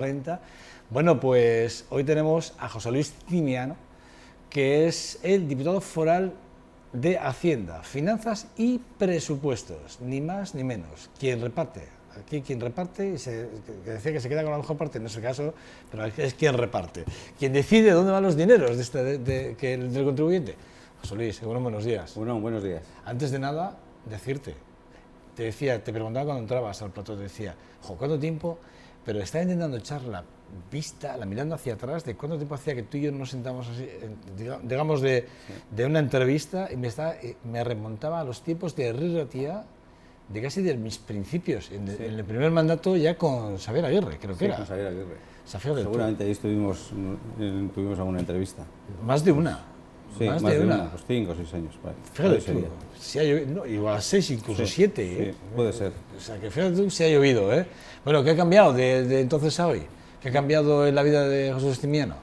40. Bueno, pues hoy tenemos a José Luis Cimiano, que es el diputado foral de Hacienda, Finanzas y Presupuestos, ni más ni menos. Quien reparte, aquí quien reparte, que decía que se queda con la mejor parte, no es el caso, pero es quien reparte. Quien decide dónde van los dineros del contribuyente. José Luis, buenos días. Bueno, buenos días. Antes de nada, decirte, te preguntaba cuando entrabas al plató, te decía, ¿cuánto tiempo? Pero estaba intentando echar la vista, la mirando hacia atrás, de cuánto tiempo hacía que tú y yo nos sentamos así, digamos, de una entrevista, y me remontaba a los tiempos de Rirratía, de casi de mis principios, en el primer mandato ya con Xavier Aguirre, creo que era. Con Xavier Aguirre. Seguramente ahí tuvimos alguna entrevista. Más de una. Sí, más de una, pues 5 o 6 años. Vale. Fíjate tú, si ha llovido, no, igual 6, incluso 7. Sí, puede ser. O sea, que fíjate tú si ha llovido, ¿eh? Bueno, ¿qué ha cambiado de entonces a hoy? ¿Qué ha cambiado en la vida de José Luis Cimiano?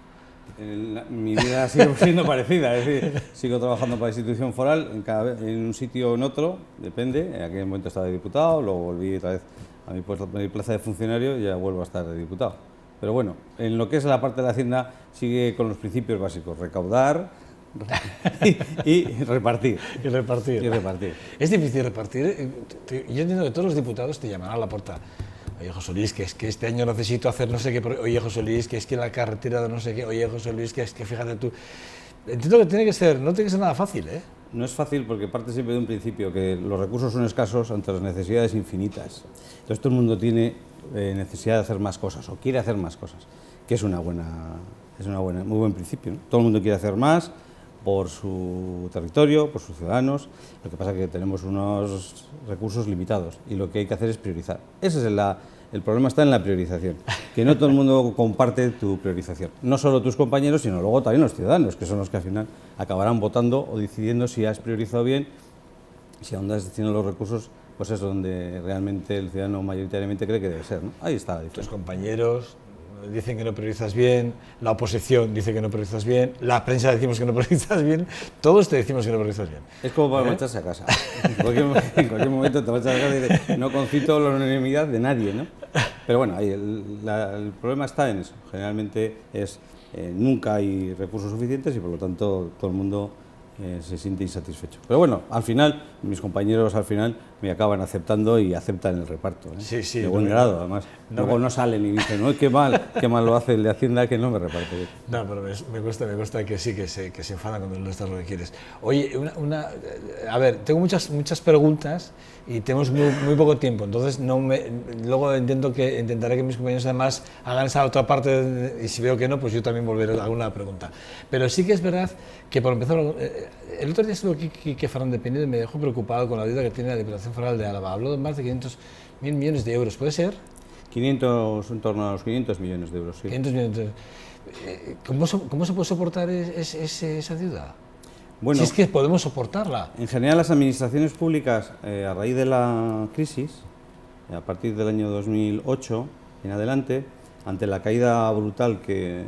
Mi vida sigue siendo parecida, es decir, sigo trabajando para la institución foral, en un sitio o en otro, depende. En aquel momento estaba de diputado, luego volví otra vez a mi plaza de funcionario y ya vuelvo a estar de diputado. Pero bueno, en lo que es la parte de la Hacienda sigue con los principios básicos: recaudar y repartir. Y repartir. Es difícil repartir. Yo entiendo que todos los diputados te llamarán a la puerta. Oye, José Luis, que es que este año necesito hacer no sé qué. Oye, José Luis, que es que la carretera de no sé qué. Oye, José Luis, que es que fíjate tú. Entiendo que no tiene que ser nada fácil, ¿eh? No es fácil porque parte siempre de un principio, que los recursos son escasos ante las necesidades infinitas. Entonces todo el mundo tiene necesidad de hacer más cosas o quiere hacer más cosas, que es muy buen principio, ¿no? Todo el mundo quiere hacer más por su territorio, por sus ciudadanos. Lo que pasa es que tenemos unos recursos limitados y lo que hay que hacer es priorizar. Ese es el problema, está en la priorización, que no todo el mundo comparte tu priorización. No solo tus compañeros, sino luego también los ciudadanos, que son los que al final acabarán votando o decidiendo si has priorizado bien, si a dónde has destinado los recursos, pues es donde realmente el ciudadano mayoritariamente cree que debe ser, ¿no? Ahí está la diferencia. Tus compañeros dicen que no priorizas bien, la oposición dice que no priorizas bien, la prensa decimos que no priorizas bien, todos te decimos que no priorizas bien. Es como para marcharse a casa. En cualquier momento te marchas a casa y dices, no concito la unanimidad de nadie, ¿no? Pero bueno, ahí el problema está en eso. Generalmente nunca hay recursos suficientes y por lo tanto todo el mundo se siente insatisfecho. Pero bueno, al final, mis compañeros me acaban aceptando y aceptan el reparto, ¿eh? Sí, de buen grado, además. Luego no salen y dicen, no, qué mal lo hace el de Hacienda que no me reparte bien. No, pero me cuesta que sí, que se enfadan cuando no estás lo que quieres. Oye, a ver, tengo muchas preguntas y tenemos muy poco tiempo, entonces luego intentaré que mis compañeros además hagan esa otra parte y si veo que no, pues yo también volveré a alguna pregunta. Pero sí que es verdad que por empezar, el otro día estuvo Quique Fernández Pinedo y me dejó preocupado con la deuda que tiene la Diputación Foral de Álava. Habló de más de 500.000 millones de euros, ¿puede ser? En torno a los 500 millones de euros, sí. 500 millones de euros. ¿Cómo se puede soportar esa deuda? Bueno, si es que podemos soportarla. En general, las administraciones públicas, a raíz de la crisis, a partir del año 2008 en adelante, ante la caída brutal que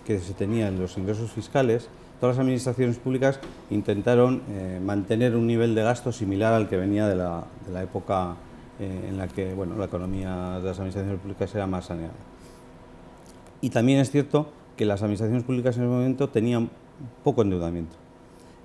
se tenía en los ingresos fiscales, todas las administraciones públicas intentaron mantener un nivel de gasto similar al que venía de la época en la que la economía de las administraciones públicas era más saneada. Y también es cierto que las administraciones públicas en ese momento tenían poco endeudamiento.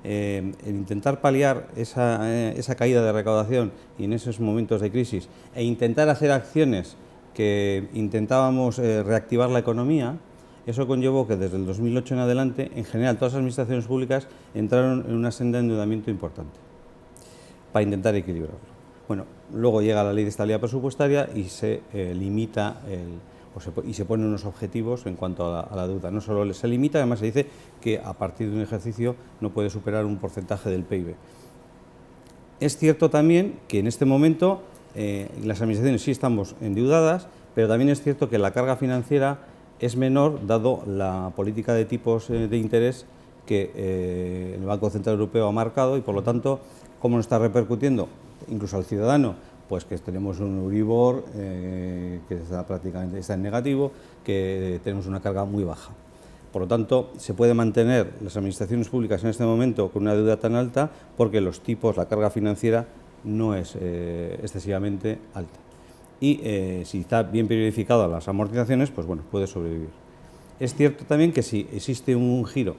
El intentar paliar esa caída de recaudación y en esos momentos de crisis e intentar hacer acciones que intentábamos reactivar la economía, eso conllevó que desde el 2008 en adelante, en general, todas las administraciones públicas entraron en una senda de endeudamiento importante para intentar equilibrarlo. Bueno, luego llega la Ley de Estabilidad Presupuestaria y se limita y se ponen unos objetivos en cuanto a la deuda. No solo se limita, además se dice que a partir de un ejercicio no puede superar un porcentaje del PIB. Es cierto también que en este momento las administraciones sí estamos endeudadas, pero también es cierto que la carga financiera es menor dado la política de tipos de interés que el Banco Central Europeo ha marcado y por lo tanto, ¿cómo nos está repercutiendo? Incluso al ciudadano, pues que tenemos un Euribor que está en negativo, que tenemos una carga muy baja. Por lo tanto, se puede mantener las administraciones públicas en este momento con una deuda tan alta porque los tipos, la carga financiera no es excesivamente alta. y si está bien periodificado las amortizaciones, pues bueno, puede sobrevivir. Es cierto también que si existe un giro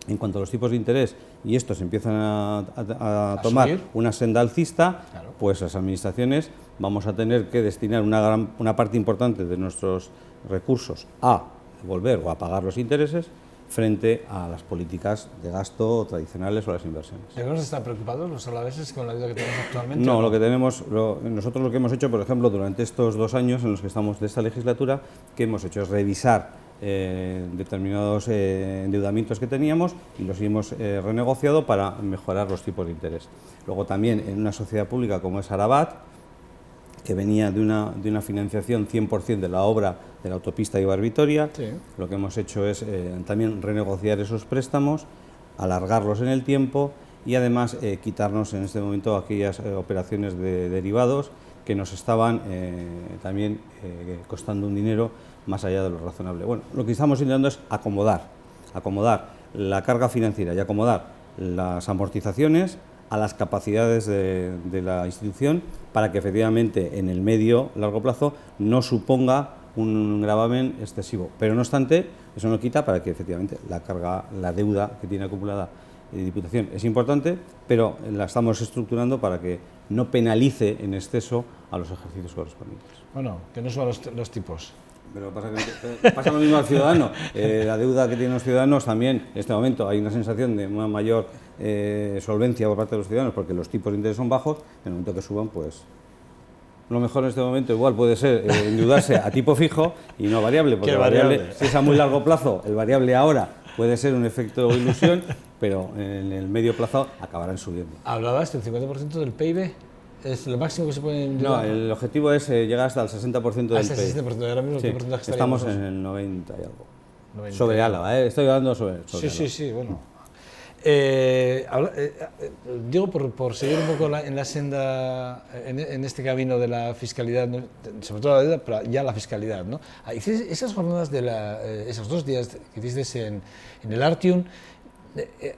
en cuanto a los tipos de interés y estos empiezan a tomar subir una senda alcista, Claro. pues las administraciones vamos a tener que destinar una parte importante de nuestros recursos a devolver o a pagar los intereses frente a las políticas de gasto tradicionales o las inversiones. ¿Debemos estar preocupados los alaveses con la deuda que tenemos actualmente? No, ¿o lo que tenemos, nosotros lo que hemos hecho, por ejemplo, durante estos 2 años en los que estamos de esta legislatura, que hemos hecho es revisar determinados endeudamientos que teníamos y los hemos renegociado para mejorar los tipos de interés. Luego también en una sociedad pública como es Arabat, que venía de una financiación 100% de la obra de la autopista Eibar-Vitoria, Sí. lo que hemos hecho es también renegociar esos préstamos, alargarlos en el tiempo y además quitarnos en este momento aquellas operaciones de derivados que nos estaban también costando un dinero más allá de lo razonable. Bueno, lo que estamos intentando es acomodar la carga financiera y acomodar las amortizaciones a las capacidades de la institución para que efectivamente en el largo plazo no suponga un gravamen excesivo. Pero no obstante, eso no quita para que efectivamente la deuda que tiene acumulada la Diputación es importante, pero la estamos estructurando para que no penalice en exceso a los ejercicios correspondientes. Bueno, que no suban los tipos. Pero pasa lo mismo al ciudadano. La deuda que tienen los ciudadanos también, en este momento hay una sensación de una mayor solvencia por parte de los ciudadanos porque los tipos de interés son bajos. En el momento que suban, pues lo mejor en este momento igual puede ser endeudarse a tipo fijo y no variable, porque ¿Qué la variable, variable? si es a muy largo plazo, el variable ahora puede ser un efecto ilusión, pero en el medio plazo acabarán subiendo. Hablabas del 50% del PIB. ¿Es lo máximo que se puede No, endeudar? el objetivo es llegar hasta el 60% del Hasta el PIB. 60%. Ahora mismo, Sí, ¿qué porcentaje estamos estaríamos? en el 90 y algo. 90. Sobre Álava, estoy hablando sobre Sí, Álava. sí, bueno. Digo, por seguir un poco en la senda, en este camino de la fiscalidad, ¿no? Sobre todo la deuda, pero ya la fiscalidad, ¿no? Esas jornadas, esos 2 días que hiciste en el Artium,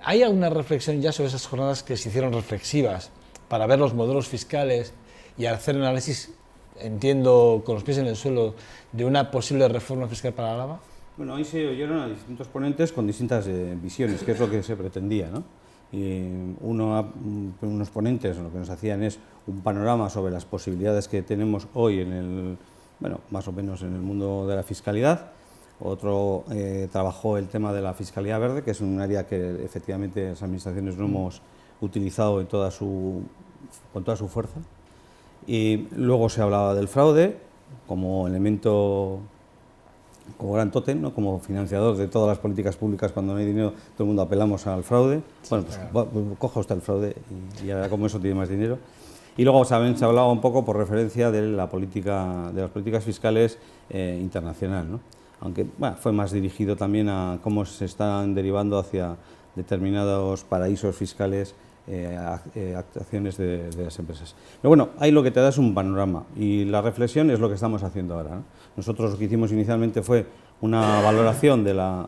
¿hay alguna reflexión ya sobre esas jornadas que se hicieron reflexivas para ver los modelos fiscales y hacer un análisis, entiendo, con los pies en el suelo, de una posible reforma fiscal para Álava? Bueno, ahí se oyeron a distintos ponentes con distintas visiones, que es lo que se pretendía, ¿no? Y unos ponentes lo que nos hacían es un panorama sobre las posibilidades que tenemos hoy más o menos en el mundo de la fiscalidad. Otro trabajó el tema de la fiscalidad verde, que es un área que efectivamente las administraciones no hemos utilizado con toda su fuerza. Y luego se hablaba del fraude como elemento, como gran tótem, ¿no? Como financiador de todas las políticas públicas. Cuando no hay dinero, todo el mundo apelamos al fraude. Bueno, pues coja usted el fraude y ahora como eso tiene más dinero. Y luego también se hablaba un poco por referencia de las políticas fiscales internacional, ¿no? Aunque fue más dirigido también a cómo se están derivando hacia determinados paraísos fiscales acciones de las empresas. Pero bueno, ahí lo que te da es un panorama y la reflexión es lo que estamos haciendo ahora, ¿no? Nosotros lo que hicimos inicialmente fue una valoración de la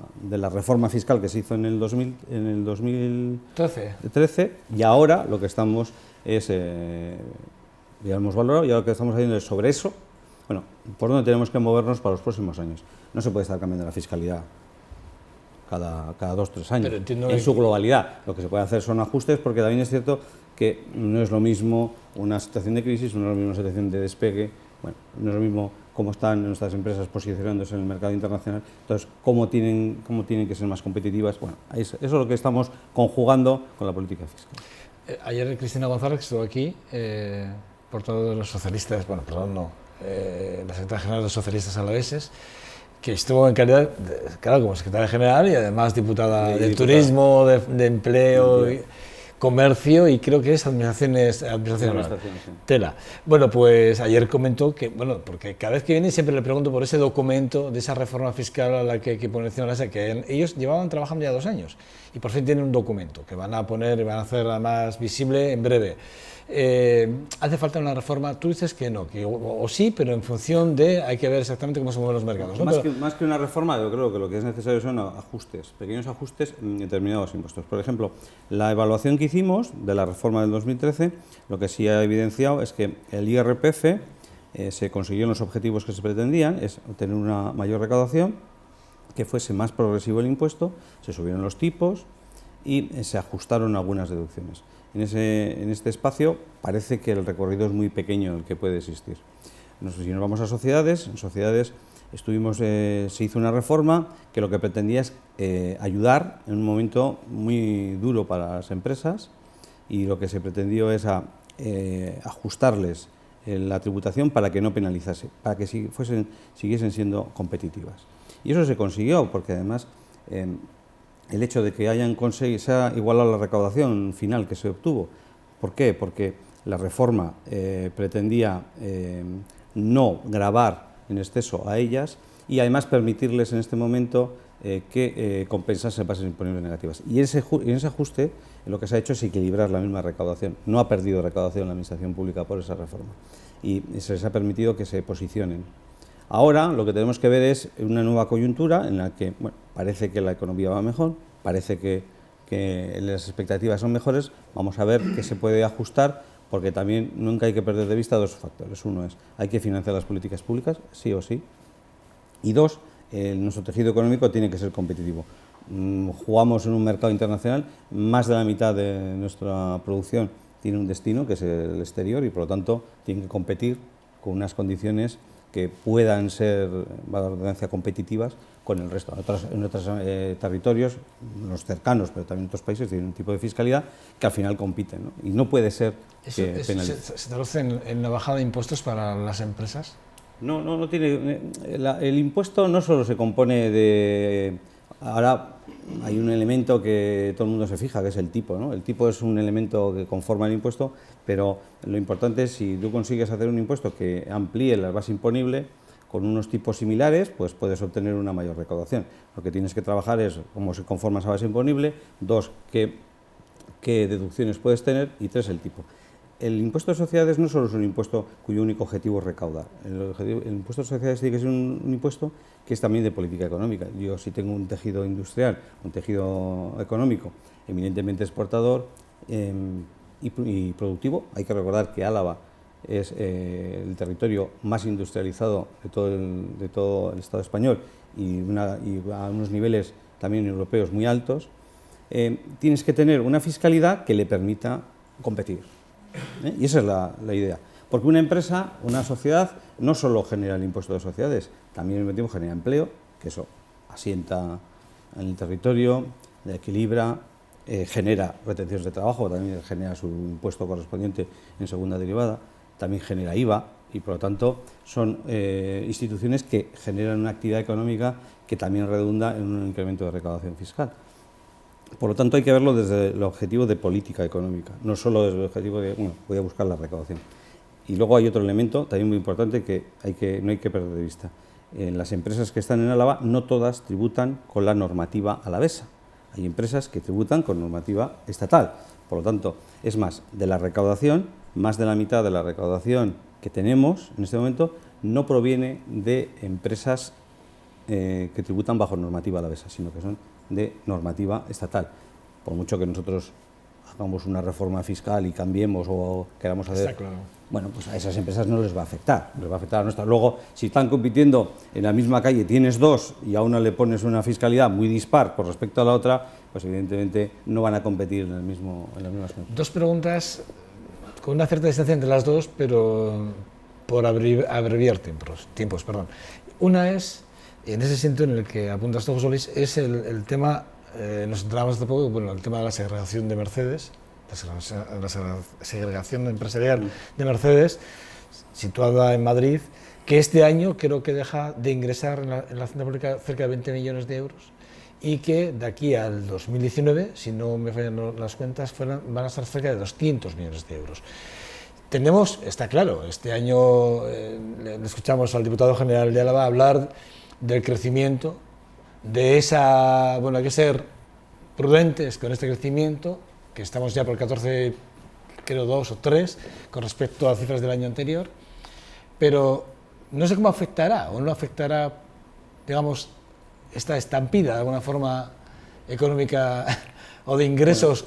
reforma fiscal que se hizo en el 2013 y ahora lo que estamos es, ya hemos valorado y ahora lo que estamos haciendo es sobre eso, bueno, por dónde tenemos que movernos para los próximos años. No se puede estar cambiando la fiscalidad cada 2 o 3 años, en su globalidad. Lo que se puede hacer son ajustes, porque también es cierto que no es lo mismo una situación de crisis, no es lo mismo una situación de despegue, bueno, no es lo mismo cómo están nuestras empresas posicionándose en el mercado internacional, entonces cómo tienen que ser más competitivas. Bueno, eso es lo que estamos conjugando con la política fiscal. Ayer Cristina González, que estuvo aquí, portavoz de los socialistas, la secretaria general de los socialistas alaveses, que estuvo en calidad, claro, como secretaria general y además diputada de turismo, de empleo, comercio y creo que es administración sí. Tela. Bueno, pues ayer comentó que, porque cada vez que viene siempre le pregunto por ese documento de esa reforma fiscal a la que pone encima de la mesa, que ellos llevaban trabajando ya 2 años y por fin tienen un documento que van a poner y van a hacer además visible en breve. Hace falta una reforma, tú dices que no, que o sí, pero en función de, hay que ver exactamente cómo se mueven los mercados, ¿no? Más que una reforma, yo creo que lo que es necesario son ajustes, pequeños ajustes en determinados impuestos. Por ejemplo, la evaluación que hicimos de la reforma del 2013, lo que sí ha evidenciado es que el IRPF se consiguieron los objetivos que se pretendían, es obtener una mayor recaudación, que fuese más progresivo el impuesto, se subieron los tipos y se ajustaron algunas deducciones. En este espacio parece que el recorrido es muy pequeño el que puede existir. Si nos vamos a sociedades, en sociedades se hizo una reforma que lo que pretendía es ayudar en un momento muy duro para las empresas, y lo que se pretendió es ajustarles la tributación para que no penalizase, para que siguiesen siendo competitivas. Y eso se consiguió, porque además el hecho de que se ha igualado la recaudación final que se obtuvo. ¿Por qué? Porque la reforma pretendía no gravar en exceso a ellas y además permitirles en este momento que compensasen bases imponibles negativas. Y en ese ajuste lo que se ha hecho es equilibrar la misma recaudación. No ha perdido recaudación la administración pública por esa reforma y se les ha permitido que se posicionen. Ahora lo que tenemos que ver es una nueva coyuntura en la que parece que la economía va mejor, parece que las expectativas son mejores. Vamos a ver qué se puede ajustar, porque también nunca hay que perder de vista dos factores. Uno es, hay que financiar las políticas públicas, sí o sí, y dos, nuestro tejido económico tiene que ser competitivo. Jugamos en un mercado internacional, más de la mitad de nuestra producción tiene un destino, que es el exterior, y por lo tanto tiene que competir con unas condiciones que puedan ser, valga la redundancia, competitivas con el resto. En otros territorios, los cercanos, pero también en otros países, tienen un tipo de fiscalidad que al final compiten, ¿no? Y no puede ser que penalice. ¿Se traduce en la bajada de impuestos para las empresas? No tiene. El impuesto no solo se compone de. Ahora hay un elemento que todo el mundo se fija, que es el tipo, ¿no? El tipo es un elemento que conforma el impuesto, pero lo importante es, si tú consigues hacer un impuesto que amplíe la base imponible con unos tipos similares, pues puedes obtener una mayor recaudación. Lo que tienes que trabajar es cómo se conforma esa base imponible, dos, qué deducciones puedes tener, y tres, el tipo. El impuesto de sociedades no solo es un impuesto cuyo único objetivo es recaudar. El impuesto de sociedades tiene que ser un impuesto que es también de política económica. Yo, si tengo un tejido industrial, un tejido económico eminentemente exportador y productivo, hay que recordar que Álava es el territorio más industrializado de todo el Estado español y a unos niveles también europeos muy altos, tienes que tener una fiscalidad que le permita competir. Y esa es la idea. Porque una empresa, una sociedad, no solo genera el impuesto de sociedades, también al mismo tiempo genera empleo, que eso asienta en el territorio, equilibra, genera retenciones de trabajo, también genera su impuesto correspondiente en segunda derivada, también genera IVA, y por lo tanto son instituciones que generan una actividad económica que también redunda en un incremento de recaudación fiscal. Por lo tanto, hay que verlo desde el objetivo de política económica, no solo desde el objetivo de, voy a buscar la recaudación. Y luego hay otro elemento también muy importante que no hay que perder de vista. Las empresas que están en Álava no todas tributan con la normativa alavesa. Hay empresas que tributan con normativa estatal. Por lo tanto, es más, de la recaudación, más de la mitad de la recaudación que tenemos en este momento no proviene de empresas que tributan bajo normativa alavesa, sino que son de normativa estatal. Por mucho que nosotros hagamos una reforma fiscal y cambiemos o queramos hacer... Está claro. Bueno, pues a esas empresas no les va a afectar, les va a afectar a nuestras. Luego, si están compitiendo en la misma calle, tienes dos y a una le pones una fiscalidad muy dispar con respecto a la otra, pues evidentemente no van a competir en las mismas condiciones. Dos preguntas con una cierta distancia entre las dos, pero por abreviar tiempos. Una es, en ese sentido en el que apuntas tú, José Luis, es el tema, nos centramos hace poco, el tema de la segregación de Mercedes, la segregación empresarial de Mercedes, situada en Madrid, que este año creo que deja de ingresar en la hacienda pública cerca de 20 millones de euros y que de aquí al 2019, si no me fallan las cuentas, van a estar cerca de 200 millones de euros. Está claro, este año le escuchamos al diputado general de Álava hablar del crecimiento, de esa, hay que ser prudentes con este crecimiento, que estamos ya por 14, creo 2 o 3, con respecto a cifras del año anterior, pero no sé cómo afectará o no afectará, digamos, esta estampida de alguna forma económica o de ingresos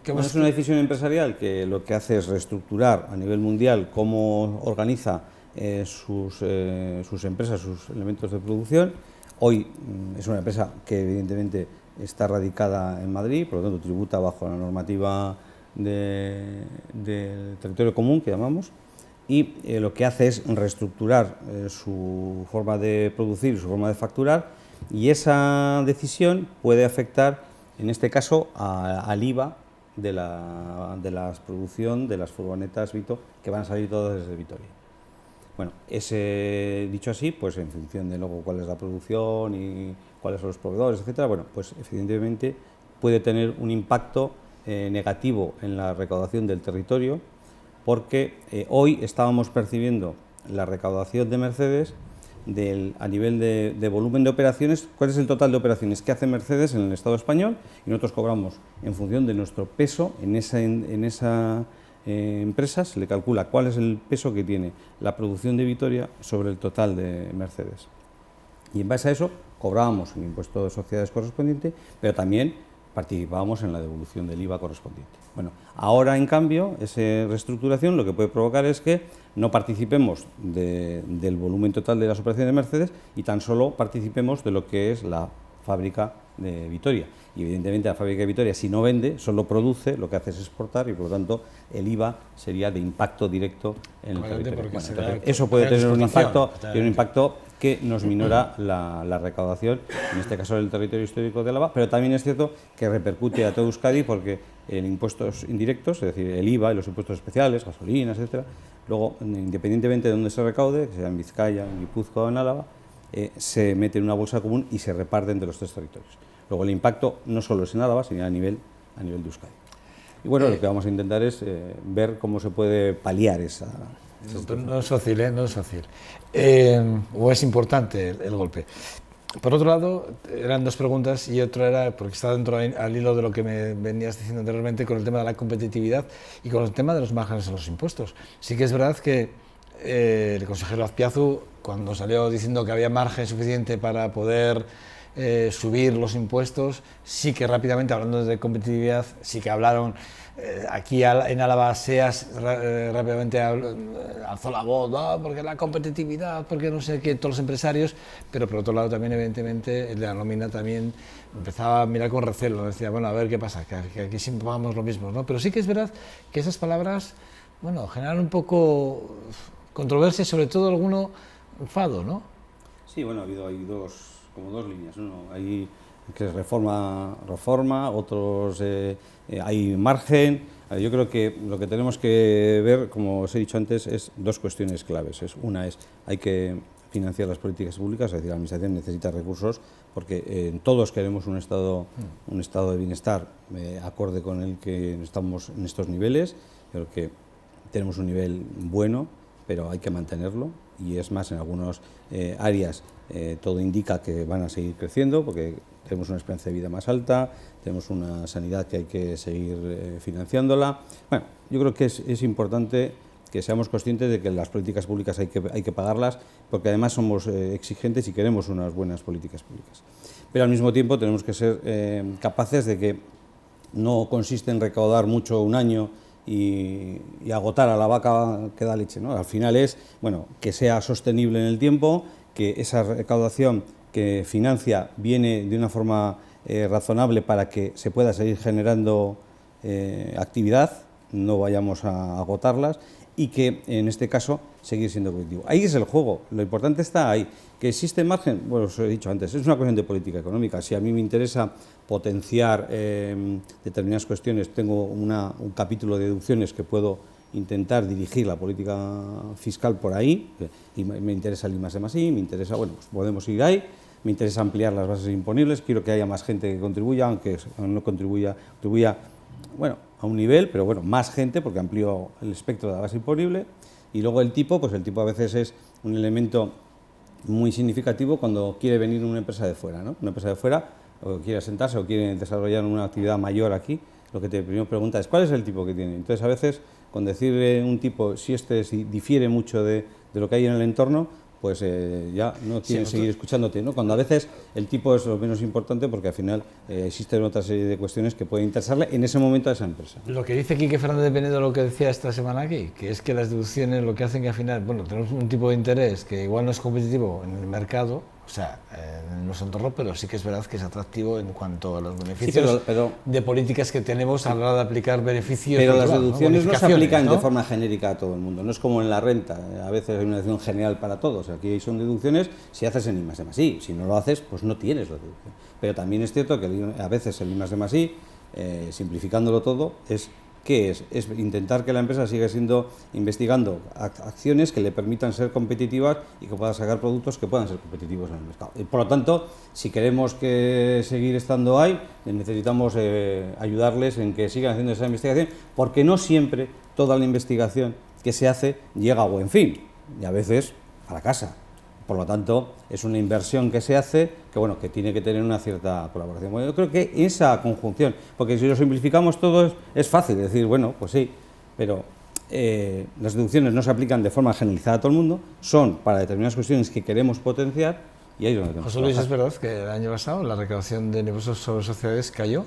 es una decisión empresarial que lo que hace es reestructurar a nivel mundial cómo organiza sus empresas, sus elementos de producción. Hoy es una empresa que evidentemente está radicada en Madrid, por lo tanto tributa bajo la normativa del territorio común, que llamamos, y lo que hace es reestructurar su forma de producir y su forma de facturar, y esa decisión puede afectar, en este caso, al IVA de la producción de las furgonetas Vito, que van a salir todas desde Vitoria. Bueno, dicho así, pues en función de luego cuál es la producción y cuáles son los proveedores, etcétera, bueno, pues evidentemente puede tener un impacto negativo en la recaudación del territorio, porque hoy estábamos percibiendo la recaudación de Mercedes a nivel de volumen de operaciones. ¿Cuál es el total de operaciones que hace Mercedes en el Estado español? Y nosotros cobramos en función de nuestro peso en esa empresa, se le calcula cuál es el peso que tiene la producción de Vitoria sobre el total de Mercedes. Y en base a eso cobrábamos el impuesto de sociedades correspondiente, pero también participábamos en la devolución del IVA correspondiente. Bueno, ahora en cambio, esa reestructuración lo que puede provocar es que no participemos del volumen total de las operaciones de Mercedes y tan solo participemos de lo que es la fábrica de Vitoria. Y evidentemente la fábrica de Vitoria, si no vende, solo produce, lo que hace es exportar, y por lo tanto el IVA sería de impacto directo en el territorio. Bueno, entonces, eso puede tener un impacto que nos minora la recaudación, en este caso del territorio histórico de Álava, pero también es cierto que repercute a todo Euskadi, porque en impuestos indirectos, es decir, el IVA y los impuestos especiales, gasolinas, etcétera, luego, independientemente de dónde se recaude, que sea en Vizcaya, en Guipúzcoa o en Álava, se mete en una bolsa común y se reparten de los tres territorios. Luego el impacto no solo es en Álava, sino a nivel de Euskadi. Y bueno, lo que vamos a intentar es ver cómo se puede paliar esa situación. No es fácil, no es fácil. O es importante el golpe. Por otro lado, eran dos preguntas, y otra era, porque está dentro al hilo de lo que me venías diciendo anteriormente, con el tema de la competitividad y con el tema de los márgenes en los impuestos. Sí que es verdad que el consejero Azpiazu, cuando salió diciendo que había margen suficiente para poder subir los impuestos, sí que rápidamente, hablando de competitividad, sí que hablaron, aquí en Álava SEAS rápidamente alzó la voz, ¿no? Porque la competitividad, porque no sé qué, todos los empresarios, pero por otro lado también evidentemente el de la nómina también empezaba a mirar con recelo, decía, bueno, a ver qué pasa, que aquí siempre pagamos lo mismo, ¿no? Pero sí que es verdad que esas palabras, bueno, generan un poco controversia, sobre todo alguno enfado, ¿no? Sí, bueno, hay como dos líneas, uno hay que es reforma, otros hay margen. Yo creo que lo que tenemos que ver, como os he dicho antes, es dos cuestiones claves. Una es, hay que financiar las políticas públicas, es decir, la administración necesita recursos, porque todos queremos un estado de bienestar acorde con el que estamos en estos niveles. Creo que tenemos un nivel bueno, pero hay que mantenerlo, y es más, en algunas áreas todo indica que van a seguir creciendo, porque tenemos una esperanza de vida más alta, tenemos una sanidad que hay que seguir financiándola. Bueno, yo creo que es importante que seamos conscientes de que las políticas públicas hay que pagarlas, porque además somos exigentes y queremos unas buenas políticas públicas. Pero al mismo tiempo tenemos que ser capaces de que no consiste en recaudar mucho un año y agotar a la vaca que da leche, ¿no? Al final es, bueno, que sea sostenible en el tiempo, que esa recaudación que financia viene de una forma razonable para que se pueda seguir generando actividad, no vayamos a agotarlas, y que en este caso seguir siendo competitivo. Ahí es el juego, lo importante está ahí. ¿Que existe margen? Bueno, os he dicho antes, es una cuestión de política económica. Si a mí me interesa potenciar determinadas cuestiones, tengo un capítulo de deducciones que puedo intentar dirigir la política fiscal por ahí, y me interesa el I+D+I, me interesa, bueno, pues podemos ir ahí, me interesa ampliar las bases imponibles, quiero que haya más gente que contribuya, aunque no contribuya, bueno, a un nivel, pero bueno, más gente, porque amplío el espectro de la base imponible. Y luego el tipo, pues el tipo a veces es un elemento muy significativo cuando quiere venir una empresa de fuera, ¿no? Una empresa de fuera, o quiere asentarse o quiere desarrollar una actividad mayor aquí, lo que te primero pregunta es ¿cuál es el tipo que tiene? Entonces a veces con decirle un tipo, si difiere mucho de lo que hay en el entorno, pues ya no quieren seguir escuchándote, ¿no? Cuando a veces el tipo es lo menos importante porque al final existen otra serie de cuestiones que pueden interesarle en ese momento a esa empresa. Lo que dice Quique Fernández de Penedo, lo que decía esta semana aquí, que es que las deducciones lo que hacen que al final, bueno, tenemos un tipo de interés que igual no es competitivo en el mercado, o sea, en nuestro entorno, pero sí que es verdad que es atractivo en cuanto a los beneficios sí, pero de políticas que tenemos a la hora de aplicar beneficios. Pero las deducciones no se aplican ¿no? de forma genérica a todo el mundo, no es como en la renta, a veces hay una deducción general para todos, aquí son deducciones si haces el I+D+I, si no lo haces, pues no tienes la deducción. Pero también es cierto que a veces el I+D+I, simplificándolo todo, es ¿qué es? Es intentar que la empresa siga investigando acciones que le permitan ser competitivas y que pueda sacar productos que puedan ser competitivos en el mercado. Y por lo tanto, si queremos seguir estando ahí, necesitamos ayudarles en que sigan haciendo esa investigación, porque no siempre toda la investigación que se hace llega a buen fin, y a veces fracasa. Por lo tanto, es una inversión que se hace que, bueno, que tiene que tener una cierta colaboración. Bueno, yo creo que esa conjunción, porque si lo simplificamos todo es fácil decir, bueno, pues sí, pero las deducciones no se aplican de forma generalizada a todo el mundo, son para determinadas cuestiones que queremos potenciar y ahí es donde tenemos José Luis, ¿es verdad que el año pasado la recaudación de impuestos sobre sociedades cayó?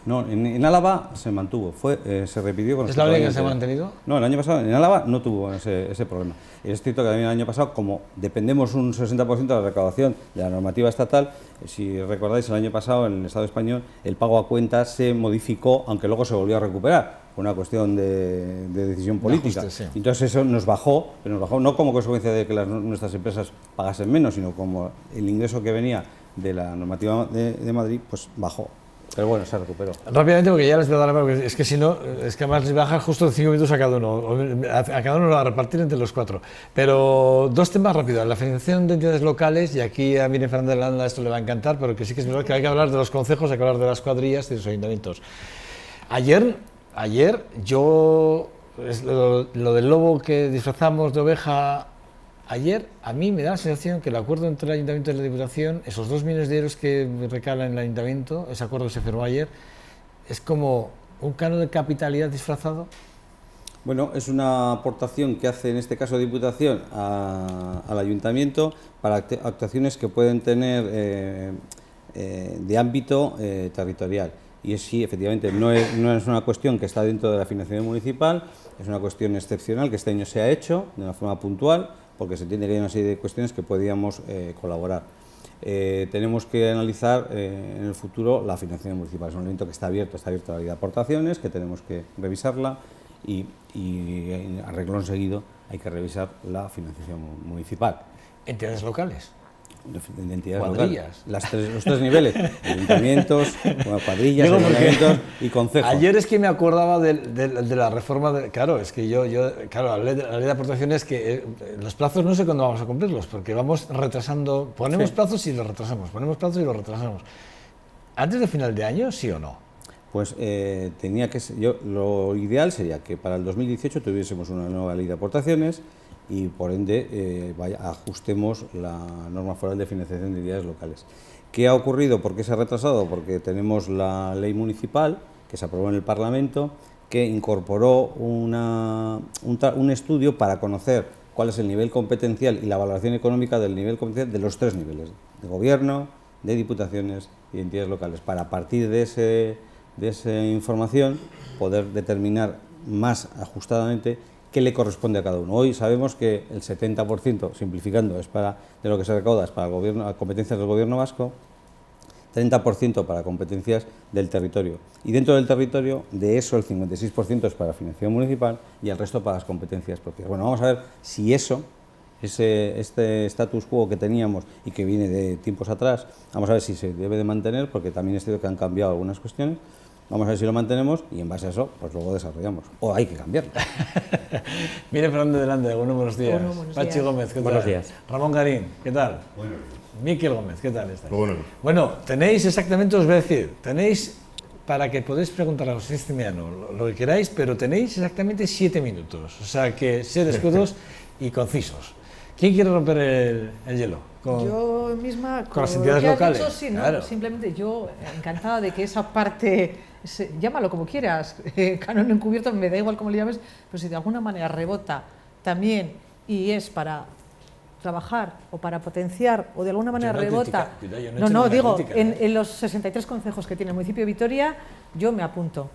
No, en Álava se mantuvo, se repitió con ¿Es la única que se ha mantenido? No, el año pasado en Álava no tuvo ese problema. Es cierto que también el año pasado, como dependemos un 60% de la recaudación de la normativa estatal, si recordáis, el año pasado en el Estado español el pago a cuentas se modificó, aunque luego se volvió a recuperar, por una cuestión de decisión política. Ajuste, sí. Entonces eso nos bajó no como consecuencia de que nuestras empresas pagasen menos, sino como el ingreso que venía de la normativa de Madrid, pues bajó. Pero bueno, se recuperó. Rápidamente, porque ya les voy a dar la palabra, porque es que si no, es que además les voy a dejar justo 5 minutos a cada uno. A cada uno lo va a repartir entre los 4. Pero dos temas rápidos. La financiación de entidades locales, y aquí a Miriam Fernández de Landa esto le va a encantar, pero que sí que es verdad que hay que hablar de los concejos, hay que hablar de las cuadrillas y de los ayuntamientos. Ayer yo, lo del lobo que disfrazamos de oveja. Ayer a mí me da la sensación que el acuerdo entre el Ayuntamiento y la Diputación, esos 2 millones de euros que recalan en el Ayuntamiento, ese acuerdo que se firmó ayer, es como un canon de capitalidad disfrazado. Bueno, es una aportación que hace en este caso Diputación al Ayuntamiento para actuaciones que pueden tener de ámbito territorial. Y sí, efectivamente, no es una cuestión que está dentro de la financiación municipal, es una cuestión excepcional que este año se ha hecho de una forma puntual, porque se entiende que hay una serie de cuestiones que podíamos colaborar. Tenemos que analizar en el futuro la financiación municipal. Es un elemento que está abierto a la ley de aportaciones, que tenemos que revisarla y a renglón seguido hay que revisar la financiación municipal. Entidades locales. De entidades cuadrillas. Locales. Los 3 niveles, ayuntamientos, cuadrillas, ayuntamientos y concejos. Ayer es que me acordaba de la reforma, claro, es que claro, la ley de aportaciones, que los plazos no sé cuándo vamos a cumplirlos, porque vamos retrasando, ponemos plazos y los retrasamos, ponemos plazos y los retrasamos. ¿Antes de final de año, sí o no? Pues tenía que ser, lo ideal sería que para el 2018 tuviésemos una nueva ley de aportaciones y por ende ajustemos la norma foral de financiación de entidades locales. ¿Qué ha ocurrido? ¿Por qué se ha retrasado? Porque tenemos la ley municipal que se aprobó en el Parlamento, que incorporó un estudio para conocer cuál es el nivel competencial y la valoración económica del nivel competencial de los 3 niveles, de gobierno, de diputaciones y de entidades locales, para a partir de esa información poder determinar más ajustadamente qué le corresponde a cada uno. Hoy sabemos que el 70%, simplificando, de lo que se recauda es para el gobierno, a competencias del gobierno vasco, 30% para competencias del territorio. Y dentro del territorio, de eso el 56% es para financiación municipal y el resto para las competencias propias. Bueno, vamos a ver si este status quo que teníamos y que viene de tiempos atrás, vamos a ver si se debe de mantener, porque también es cierto que han cambiado algunas cuestiones. Vamos a ver si lo mantenemos y en base a eso, pues luego desarrollamos. O hay que cambiarlo. Mire, Fernando Delante, buenos días. Bueno, buenos Pachi días. Gómez, ¿qué tal? Buenos días. Ramón Garín, ¿qué tal? Buenos Miquel Gómez, ¿qué tal estás? Bueno. Bueno, tenéis exactamente, os voy a decir, tenéis, para que podáis preguntar a José Cimiano lo que queráis, pero tenéis exactamente 7 minutos. O sea, que sed escudos y concisos. ¿Quién quiere romper el hielo? Yo misma, con las entidades locales. Dicho, sí, ¿no? Claro. Simplemente yo encantada de que esa parte, llámalo como quieras, canon encubierto, me da igual cómo le llames, pero si de alguna manera rebota también y es para trabajar o para potenciar o de alguna manera rebota. No, digo, crítica, en los 63 concejos que tiene el municipio de Vitoria, yo me apunto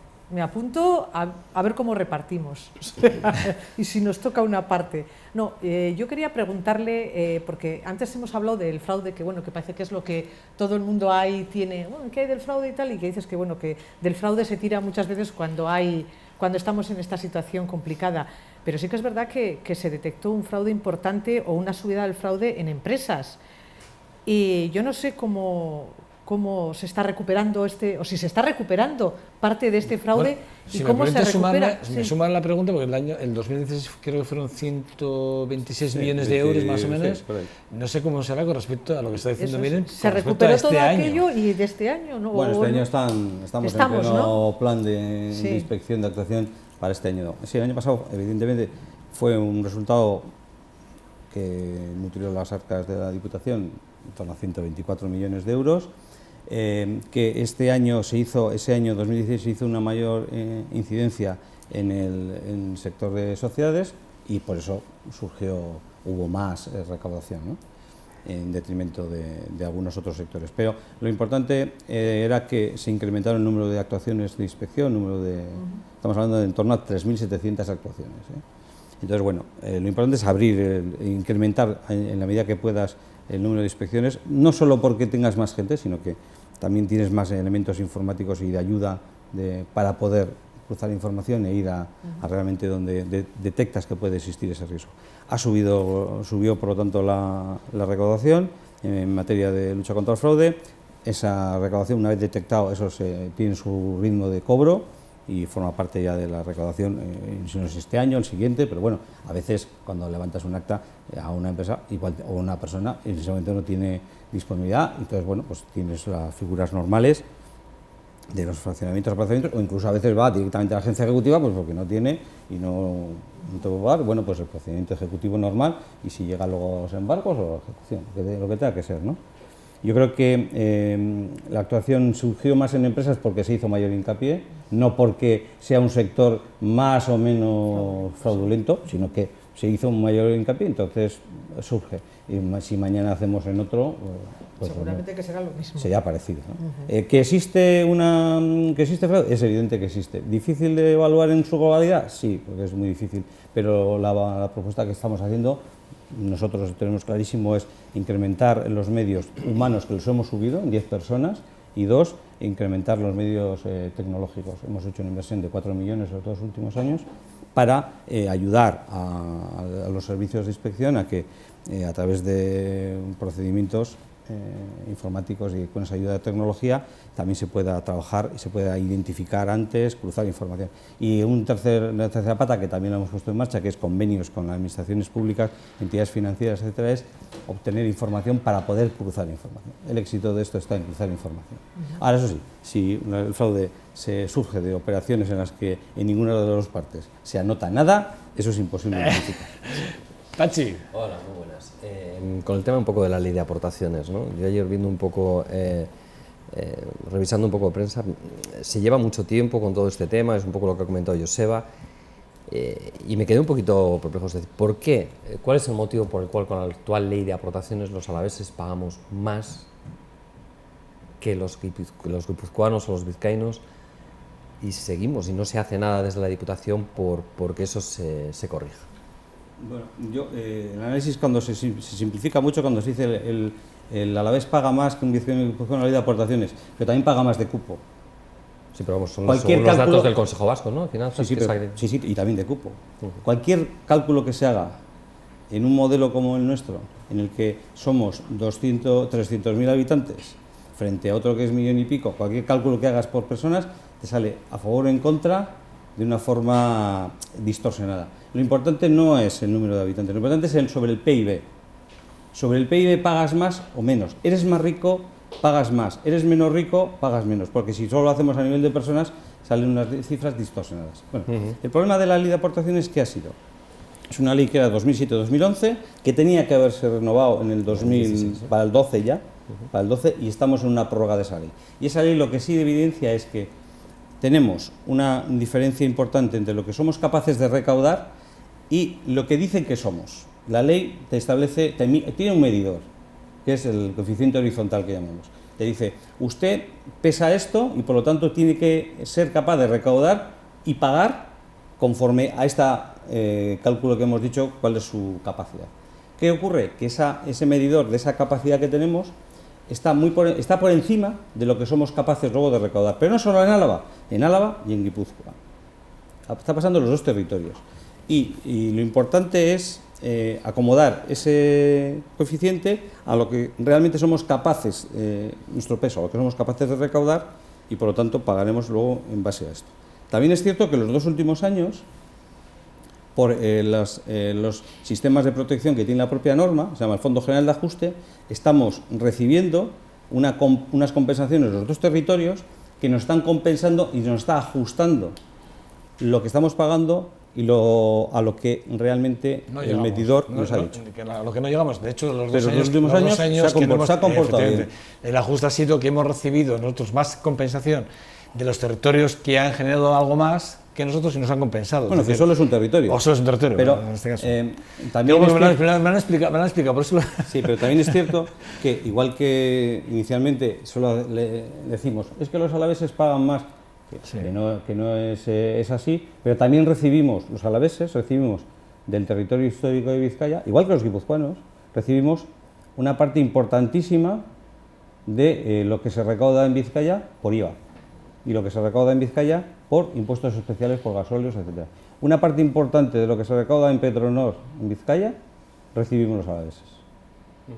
a ver cómo repartimos y si nos toca una parte. No, yo quería preguntarle, porque antes hemos hablado del fraude, que bueno, que parece que es lo que todo el mundo ahí tiene, bueno, ¿qué hay del fraude y tal? Y que dices que bueno, que del fraude se tira muchas veces cuando estamos en esta situación complicada. Pero sí que es verdad que se detectó un fraude importante o una subida del fraude en empresas. Y yo no sé cómo se está recuperando o si se está recuperando parte de este fraude, y cómo se recupera. Me suman la pregunta, porque el 2016 creo que fueron 126 millones de euros más o menos. No sé cómo será con respecto a lo que está diciendo Miren. Se recuperó todo aquello y de este año, ¿no? Bueno, este año estamos en pleno plan de inspección, de actuación para este año. Sí, el año pasado, evidentemente, fue un resultado que nutrió las arcas de la Diputación en torno a 124 millones de euros. Que ese año 2016 se hizo una mayor incidencia en el sector de sociedades y por eso hubo más recaudación, ¿no? En detrimento de algunos otros sectores. Pero lo importante era que se incrementaron el número de actuaciones de inspección, estamos hablando de en torno a 3.700 actuaciones. Entonces, bueno, lo importante es incrementar en la medida que puedas el número de inspecciones, no solo porque tengas más gente, sino que también tienes más elementos informáticos y de ayuda para poder cruzar información e ir a realmente donde detectas que puede existir ese riesgo. Subió por lo tanto la recaudación en materia de lucha contra el fraude. Esa recaudación, una vez detectado, tiene su ritmo de cobro y forma parte ya de la recaudación, si no es este año, el siguiente, pero bueno, a veces cuando levantas un acta a una empresa o una persona, en ese momento no tiene disponibilidad, entonces bueno, pues tienes las figuras normales de los fraccionamientos, o incluso a veces va directamente a la agencia ejecutiva, pues porque no tiene y no te puede pagar, bueno, pues el procedimiento ejecutivo normal, y si llega luego a los embargos o la ejecución, lo que tenga que ser, ¿no? Yo creo que la actuación surgió más en empresas porque se hizo mayor hincapié, no porque sea un sector más o menos fraudulento, sino que se hizo un mayor hincapié, entonces surge. Y si mañana hacemos en otro, pues seguramente que será lo mismo. Sería parecido, ¿no? ¿Que existe fraude? Es evidente que existe. ¿Difícil de evaluar en su globalidad? Sí, porque es muy difícil, pero la propuesta que estamos haciendo, nosotros tenemos clarísimo, es incrementar los medios humanos, que los hemos subido en 10 personas, y 2, incrementar los medios tecnológicos. Hemos hecho una inversión de 4 millones en los 2 últimos años para ayudar a los servicios de inspección a que a través de procedimientos informáticos y con esa ayuda de tecnología también se pueda trabajar y se pueda identificar antes, cruzar información. Y una tercera pata que también la hemos puesto en marcha, que es convenios con las administraciones públicas, entidades financieras, etcétera, es obtener información para poder cruzar información. El éxito de esto está en cruzar información. Ahora, eso sí, si el fraude surge de operaciones en las que en ninguna de las dos partes se anota nada, eso es imposible de identificar. Pachi. Hola, muy buenas. Con el tema un poco de la ley de aportaciones, ¿no? Yo ayer viendo un poco, revisando un poco de prensa, se lleva mucho tiempo con todo este tema, es un poco lo que ha comentado Joseba, y me quedé un poquito perplejo. Es decir, ¿por qué? ¿Cuál es el motivo por el cual con la actual ley de aportaciones los alaveses pagamos más que los guipuzcoanos o los vizcaínos y seguimos y no se hace nada desde la Diputación porque eso se corrija? Bueno, el análisis cuando se simplifica mucho, cuando se dice el alavés paga más que un vizcaíno en la ley de aportaciones, pero también paga más de cupo. Sí, pero vamos, son los datos del Consejo Vasco, ¿no? Finanzas, sí, y también de cupo. Cualquier cálculo que se haga en un modelo como el nuestro, en el que somos 300.000 habitantes, frente a otro que es 1,5 millones, cualquier cálculo que hagas por personas, te sale a favor o en contra de una forma distorsionada. Lo importante no es el número de habitantes, lo importante es sobre el PIB. Sobre el PIB pagas más o menos. Eres más rico, pagas más. Eres menos rico, pagas menos. Porque si solo lo hacemos a nivel de personas, salen unas cifras distorsionadas. Bueno, el problema de la ley de aportaciones, ¿qué ha sido? Es una ley que era 2007-2011, que tenía que haberse renovado en el 2000, para el 12 ya, para el 12, y estamos en una prórroga de esa ley. Y esa ley lo que sí evidencia es que tenemos una diferencia importante entre lo que somos capaces de recaudar y lo que dicen que somos. la ley te establece, tiene un medidor, que es el coeficiente horizontal que llamamos. Te dice, usted pesa esto y por lo tanto tiene que ser capaz de recaudar y pagar conforme a este cálculo que hemos dicho, cuál es su capacidad. ¿Qué ocurre? Que ese medidor de esa capacidad que tenemos está por encima de lo que somos capaces luego de recaudar. Pero no solo en Álava y en Guipúzcoa. Está pasando en los dos territorios. Y lo importante es acomodar ese coeficiente a lo que realmente somos capaces, nuestro peso, a lo que somos capaces de recaudar, y por lo tanto pagaremos luego en base a esto. También es cierto que los 2 últimos años, por los sistemas de protección que tiene la propia norma, se llama el Fondo General de Ajuste, estamos recibiendo unas compensaciones en los dos territorios que nos están compensando y nos está ajustando lo que estamos pagando y a lo que realmente el medidor nos ha dicho. A lo que no llegamos. De hecho, los Pero dos últimos años se ha comportado bien. El ajuste ha sido que hemos recibido nosotros más compensación de los territorios que han generado algo más que nosotros y nos han compensado. Bueno, que solo es un territorio. O solo es un territorio, pero en este caso. También me han explicado, por eso... Sí, pero también es cierto que, igual que inicialmente solo le decimos, es que los alaveses pagan más, que no es así, pero también los alaveses recibimos del territorio histórico de Vizcaya, igual que los guipuzcoanos, recibimos una parte importantísima de lo que se recauda en Vizcaya por IVA y lo que se recauda en Vizcaya por impuestos especiales, por gasóleos, etc. Una parte importante de lo que se recauda en Petronor, en Vizcaya, recibimos los alaveses.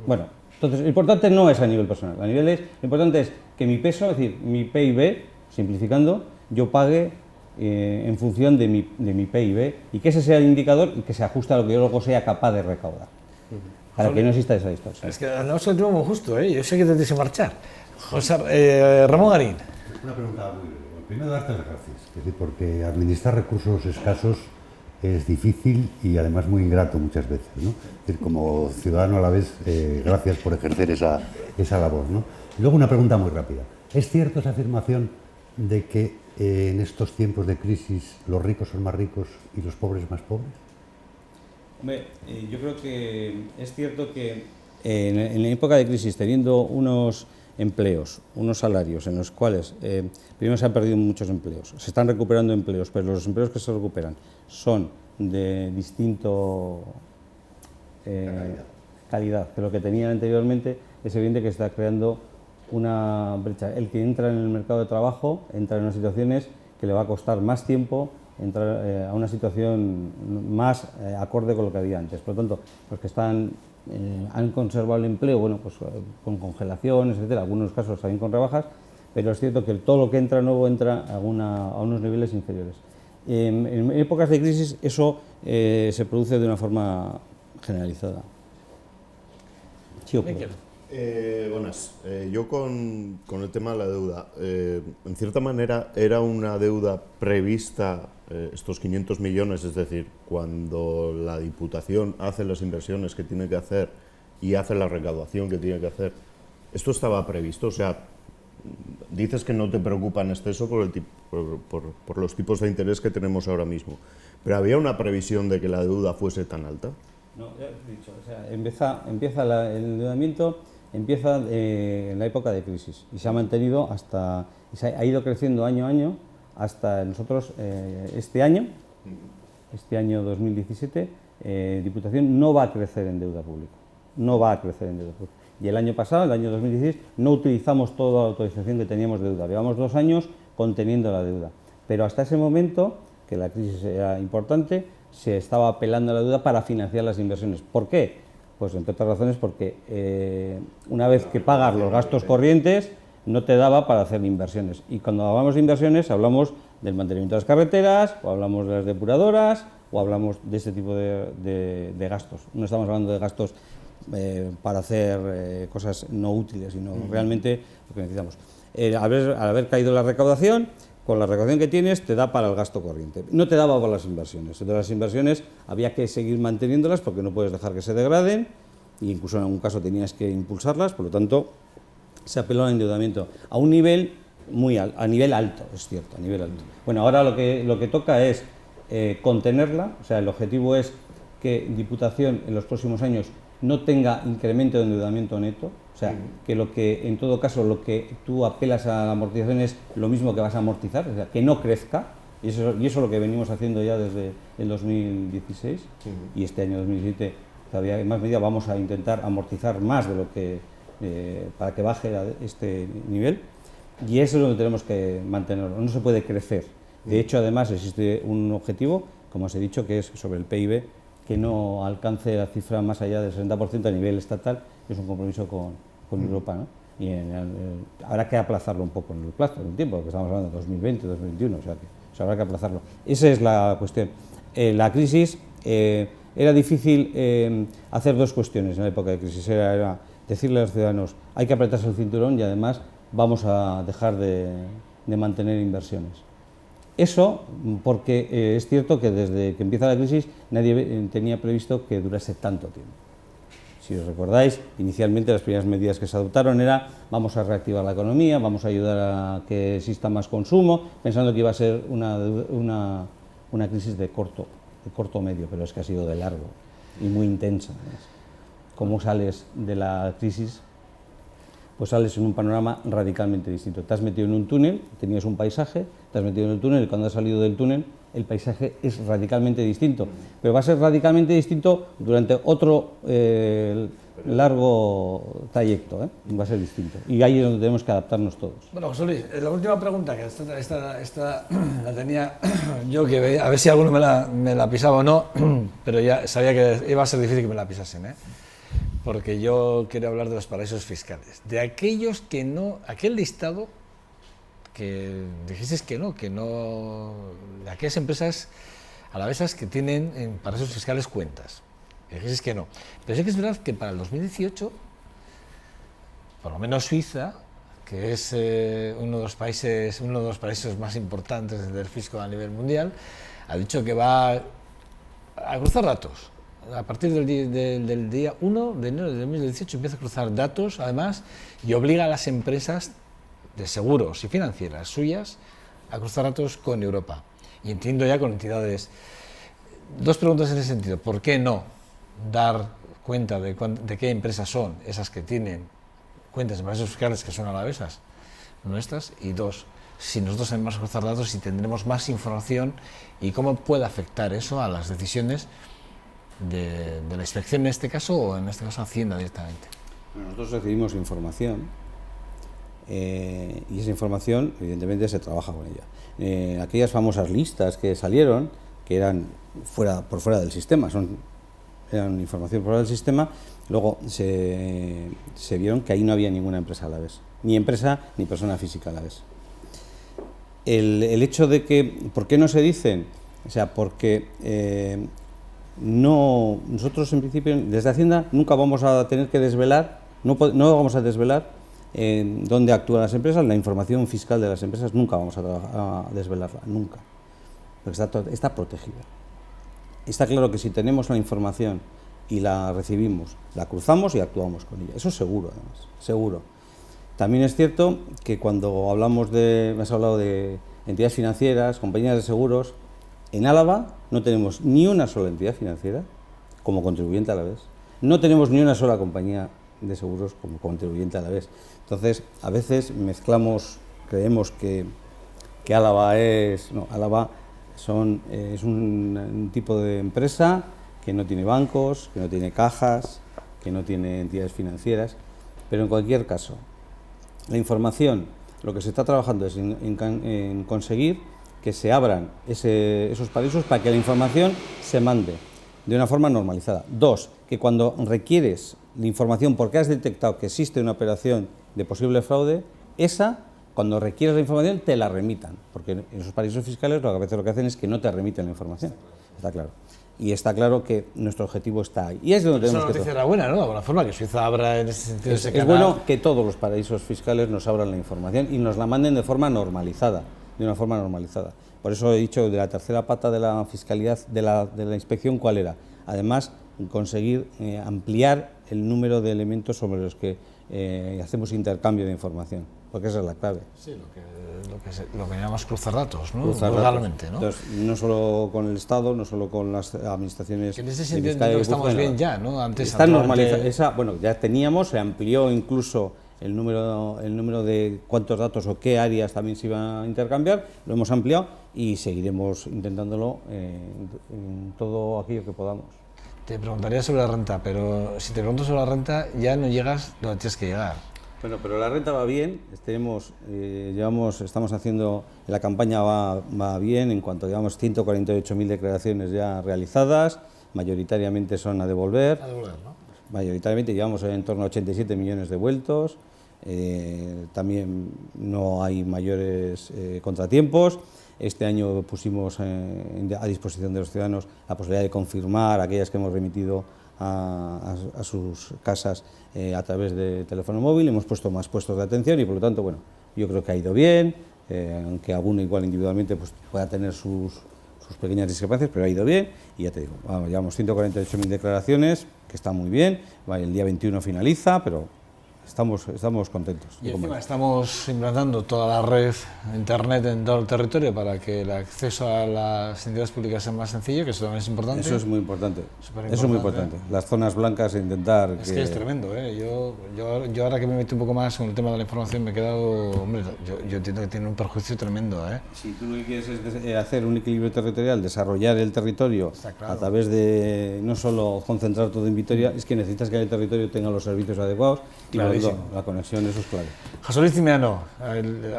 Bueno, entonces lo importante no es a nivel personal, lo importante es que mi peso, es decir, mi PIB, simplificando, yo pague en función de mi PIB y que ese sea el indicador y que se ajuste a lo que yo luego sea capaz de recaudar, para que no exista esa distorsión. Es que no es un tiempo muy justo, yo sé que te tienes que marchar. Ramón Garín. Una pregunta muy breve. Primero, darte las gracias, es decir, porque administrar recursos escasos es difícil y además muy ingrato muchas veces, ¿no? Es decir, como ciudadano a la vez, gracias por ejercer esa labor, ¿no? Y luego una pregunta muy rápida. ¿Es cierto esa afirmación de que en estos tiempos de crisis los ricos son más ricos y los pobres más pobres? Hombre, yo creo que es cierto que en la época de crisis, teniendo unos empleos, unos salarios en los cuales primero se han perdido muchos empleos, se están recuperando empleos, pero los empleos que se recuperan son de distinto calidad que lo que tenían anteriormente, es evidente que se está creando una brecha. El que entra en el mercado de trabajo entra en unas situaciones que le va a costar más tiempo entrar a una situación más acorde con lo que había antes. Por lo tanto, los que han conservado el empleo, bueno, pues con congelaciones, etcétera, algunos casos también con rebajas, pero es cierto que todo lo que entra nuevo entra a unos niveles inferiores. En épocas de crisis eso se produce de una forma generalizada. Sí, ocurre. Buenas. Yo con el tema de la deuda, en cierta manera era una deuda prevista, estos 500 millones, es decir, cuando la Diputación hace las inversiones que tiene que hacer y hace la recaudación que tiene que hacer, ¿esto estaba previsto? O sea, dices que no te preocupa en exceso por los tipos de interés que tenemos ahora mismo, pero ¿había una previsión de que la deuda fuese tan alta? No, ya he dicho, o sea, empieza el endeudamiento en la época de crisis y se ha mantenido ha ido creciendo año a año hasta nosotros este año 2017, Diputación no va a crecer en deuda pública, Y el año pasado, el año 2016, no utilizamos toda la autorización que teníamos de deuda, llevamos 2 años conteniendo la deuda, pero hasta ese momento, que la crisis era importante, se estaba apelando a la deuda para financiar las inversiones. ¿Por qué? Pues entre otras razones porque una vez que pagas los gastos corrientes no te daba para hacer inversiones. Y cuando hablamos de inversiones hablamos del mantenimiento de las carreteras, o hablamos de las depuradoras, o hablamos de ese tipo de gastos. No estamos hablando de gastos para hacer cosas no útiles, sino realmente lo que necesitamos. Al haber caído la recaudación, con la recaudación que tienes te da para el gasto corriente, no te daba para las inversiones. Entonces las inversiones había que seguir manteniéndolas porque no puedes dejar que se degraden e incluso en algún caso tenías que impulsarlas, por lo tanto se apeló al endeudamiento a un nivel a nivel alto, es cierto, a nivel alto. Bueno, ahora lo que toca es contenerla, o sea, el objetivo es que Diputación en los próximos años no tenga incremento de endeudamiento neto, o sea, que lo que en todo caso lo que tú apelas a la amortización es lo mismo que vas a amortizar, o sea, que no crezca, y eso es lo que venimos haciendo ya desde el 2016 y este año 2017 todavía en más medida vamos a intentar amortizar más de lo que para que baje a este nivel, y eso es lo que tenemos que mantenerlo, no se puede crecer. De hecho, además existe un objetivo, como os he dicho, que es sobre el PIB, que no alcance la cifra más allá del 60% a nivel estatal, que es un compromiso con Europa, ¿no? Y habrá que aplazarlo un poco en el plazo, en el tiempo, porque estamos hablando de 2020, 2021, o sea que habrá que aplazarlo. Esa es la cuestión. La crisis, era difícil hacer dos cuestiones en la época de crisis. Era decirle a los ciudadanos, hay que apretarse el cinturón y además vamos a dejar de mantener inversiones. Eso porque es cierto que desde que empieza la crisis nadie tenía previsto que durase tanto tiempo. Si os recordáis, inicialmente las primeras medidas que se adoptaron era vamos a reactivar la economía, vamos a ayudar a que exista más consumo, pensando que iba a ser una crisis de corto medio, pero es que ha sido de largo y muy intensa. ¿Cómo sales de la crisis? Pues sales en un panorama radicalmente distinto. Te has metido en un túnel, tenías un paisaje, te has metido en el túnel y cuando has salido del túnel el paisaje es radicalmente distinto, pero va a ser radicalmente distinto durante otro largo trayecto, va a ser distinto y ahí es donde tenemos que adaptarnos todos. Bueno, José Luis, la última pregunta, que esta la tenía yo, que a ver si alguno me la pisaba o no, pero ya sabía que iba a ser difícil que me la pisasen, porque yo quiero hablar de los paraísos fiscales, de aquellos que no, aquel listado que dijisteis que no, de aquellas empresas alavesas que tienen en paraísos fiscales cuentas, dijisteis que no, pero sí que es verdad que para el 2018, por lo menos Suiza, que es uno de los países más importantes del fisco a nivel mundial, ha dicho que va a cruzar datos. A partir del día 1 de enero de 2018 empieza a cruzar datos, además, y obliga a las empresas de seguros y financieras suyas a cruzar datos con Europa. Y entiendo ya con entidades. Dos preguntas en ese sentido. ¿Por qué no dar cuenta de qué empresas son esas que tienen cuentas en paraísos fiscales que son alavesas nuestras? Y dos, si nosotros tenemos que cruzar datos, si tendremos más información y cómo puede afectar eso a las decisiones de la inspección en este caso, o en este caso Hacienda directamente. Bueno, nosotros recibimos información y esa información evidentemente se trabaja con ella. Aquellas famosas listas que salieron, que eran por fuera del sistema, eran información por fuera del sistema, luego se vieron que ahí no había ninguna empresa a la vez, ni empresa ni persona física a la vez. El hecho de que, ¿por qué no se dicen? O sea, porque nosotros en principio desde Hacienda nunca vamos a tener que desvelar, no vamos a desvelar dónde actúan las empresas, la información fiscal de las empresas nunca vamos a desvelarla, nunca, porque está protegida. Está claro que si tenemos la información y la recibimos, la cruzamos y actuamos con ella, eso es seguro, además, seguro. También es cierto que cuando me has hablado de entidades financieras, compañías de seguros, en Álava no tenemos ni una sola entidad financiera como contribuyente a la vez, no tenemos ni una sola compañía de seguros como contribuyente a la vez. Entonces, a veces creemos que Álava Álava es un tipo de empresa que no tiene bancos, que no tiene cajas, que no tiene entidades financieras, pero en cualquier caso, la información, lo que se está trabajando es en conseguir que se abran esos paraísos para que la información se mande de una forma normalizada. Dos, que cuando requieres la información porque has detectado que existe una operación de posible fraude, cuando requieres la información, te la remitan, porque en esos paraísos fiscales a veces lo que hacen es que no te remiten la información, está claro. Y está claro que nuestro objetivo está ahí. Y es donde tenemos que... Eso noticia buena, ¿no? De alguna forma, que Suiza abra en ese sentido ese canal. Es bueno que todos los paraísos fiscales nos abran la información y nos la manden de forma normalizada, Por eso he dicho de la tercera pata de la fiscalidad, de la inspección, ¿cuál era? Además, conseguir ampliar el número de elementos sobre los que y hacemos intercambio de información, porque esa es la clave. Sí, lo que llamamos cruzar datos, ¿no? Cruzar Legalmente, datos. ¿no? Entonces, no solo con el Estado, no solo con las administraciones. Que en ese de sentido Vizcaya y estamos Guipúzcoa, bien ya, ¿no? Antes está antiguamente- normalizada. Bueno, ya teníamos, se amplió incluso el número de cuántos datos o qué áreas también se iban a intercambiar, lo hemos ampliado y seguiremos intentándolo en todo aquello que podamos. Te preguntaría sobre la renta, pero si te pregunto sobre la renta ya no llegas donde tienes que llegar. Bueno, pero la renta va bien, estamos haciendo, la campaña va bien, en cuanto llevamos 148.000 declaraciones ya realizadas, mayoritariamente son a devolver, ¿No? mayoritariamente llevamos en torno a 87 millones devueltos, también no hay mayores contratiempos. Este año pusimos a disposición de los ciudadanos la posibilidad de confirmar aquellas que hemos remitido a sus casas a través de teléfono móvil. Hemos puesto más puestos de atención y por lo tanto, bueno, yo creo que ha ido bien, aunque alguno igual individualmente pues, pueda tener sus pequeñas discrepancias, pero ha ido bien y ya te digo, llevamos 148.000 declaraciones, que está muy bien, el día 21 finaliza, pero estamos contentos. Y encima estamos implantando toda la red internet en todo el territorio para que el acceso a las entidades públicas sea más sencillo, que eso también es importante. Eso es muy importante. Superimportante, Eso es muy importante. Las zonas blancas, intentar Es que es tremendo, ¿eh? Yo ahora que me meto un poco más con el tema de la información me he quedado, hombre, yo entiendo que tiene un perjuicio tremendo, ¿eh? Si tú lo que quieres es hacer un equilibrio territorial, desarrollar el territorio claro. a través de no solo concentrar todo en Vitoria, es que necesitas que el territorio tenga los servicios adecuados y por lo tanto, la conexión, eso es clave. José Luis Cimeano,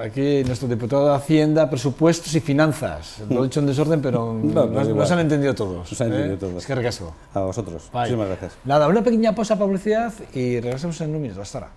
aquí nuestro diputado de Hacienda, Presupuestos y Finanzas. Lo he hecho en desorden, pero no se han entendido todos. No se han entendido todos. Es que recasco. A vosotros. Bye. Muchísimas gracias. Nada, una pequeña pausa para publicidad y regresamos en un minuto. Hasta ahora.